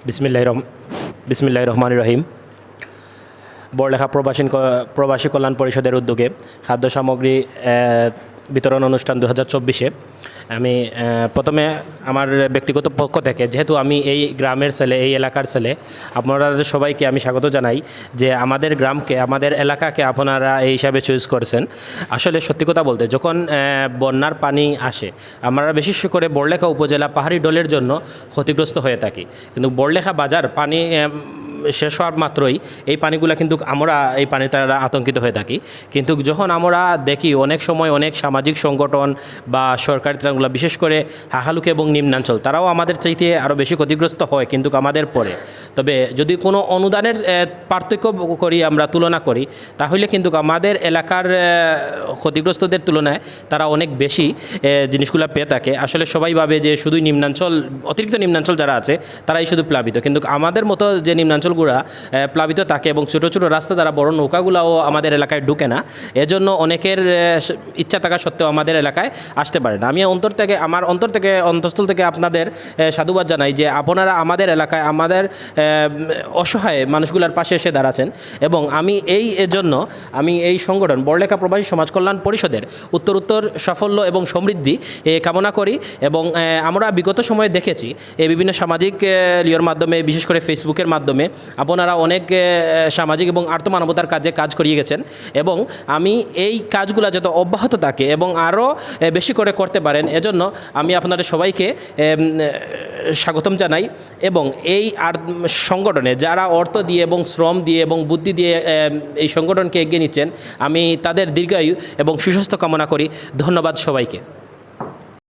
বিসমিল্লাহির রহমানির রহিম। বড়লেখা প্রবাসী কল্যাণ পরিষদের উদ্যোগে খাদ্য সামগ্রী বিতরণ অনুষ্ঠান 2024-এ আমি প্রথমে আমার ব্যক্তিগত পক্ষ থেকে, যেহেতু আমি এই গ্রামের ছেলে, এই এলাকার ছেলে, আপনারা সবাইকে আমি স্বাগত জানাই যে আমাদের গ্রামকে, আমাদের এলাকাকে আপনারা এই হিসাবে চুজ করেছেন। আসলে সত্যি কথা বলতে, যখন বন্যার পানি আসে, আমরা বিশেষ করে বড়লেখা উপজেলা পাহাড়ি ডলের জন্য ক্ষতিগ্রস্ত হয়ে থাকি, কিন্তু বড়লেখা বাজার পানি শেষ হওয়ার মাত্রই এই পানিগুলো কিন্তু আমরা এই পানি তারা আতঙ্কিত হয়ে থাকি। কিন্তু যখন আমরা দেখি অনেক সময় অনেক সামাজিক সংগঠন বা সরকারি ত্রাণগুলো, বিশেষ করে হাহালুকে এবং নিম্নাঞ্চল, তারাও আমাদের চাইতে আরও বেশি ক্ষতিগ্রস্ত হয় কিন্তু আমাদের পরে। তবে যদি কোনো অনুদানের পার্থক্য করি, আমরা তুলনা করি, তাহলে কিন্তু আমাদের এলাকার ক্ষতিগ্রস্তদের তুলনায় তারা অনেক বেশি জিনিসগুলো পেয়ে থাকে। আসলে সবাই ভাবে যে শুধুই নিম্নাঞ্চল, অতিরিক্ত নিম্নাঞ্চল যারা আছে তারাই শুধু প্লাবিত, কিন্তু আমাদের মতো যে নিম্নাঞ্চলগুলো প্লাবিত থাকে এবং ছোটো ছোটো রাস্তা দ্বারা বড় নৌকাগুলোও আমাদের এলাকায় ঢুকে না, এজন্য অনেকের ইচ্ছা থাকা সত্ত্বেও আমাদের এলাকায় আসতে পারে না। আমি আমার অন্তঃস্থল থেকে আপনাদের সাধুবাদ জানাই যে আপনারা আমাদের এলাকায় আমাদের অসহায় মানুষগুলোর পাশে এসে দাঁড়াচ্ছেন, এবং আমি এই সংগঠন বড়লেখা প্রবাসী সমাজ কল্যাণ পরিষদের উত্তর সাফল্য এবং সমৃদ্ধি কামনা করি। এবং আমরা বিগত সময়ে দেখেছি বিভিন্ন সামাজিক লিওর মাধ্যমে, বিশেষ করে ফেসবুকের মাধ্যমে আপনারা অনেক সামাজিক এবং আর্থমানবতার কাজ করিয়ে গেছেন, এবং আমি এই কাজগুলো যাতে অব্যাহত থাকে এবং আরও বেশি করে করতে পারেন, এজন্য আমি আপনাদের সবাইকে স্বাগতম জানাই। এবং এই সংগঠনে যারা অর্থ দিয়ে এবং শ্রম দিয়ে এবং বুদ্ধি দিয়ে এই সংগঠনকে এগিয়ে নিচ্ছেন, আমি তাদের দীর্ঘায়ু এবং সুস্বাস্থ্য কামনা করি। ধন্যবাদ সবাইকে।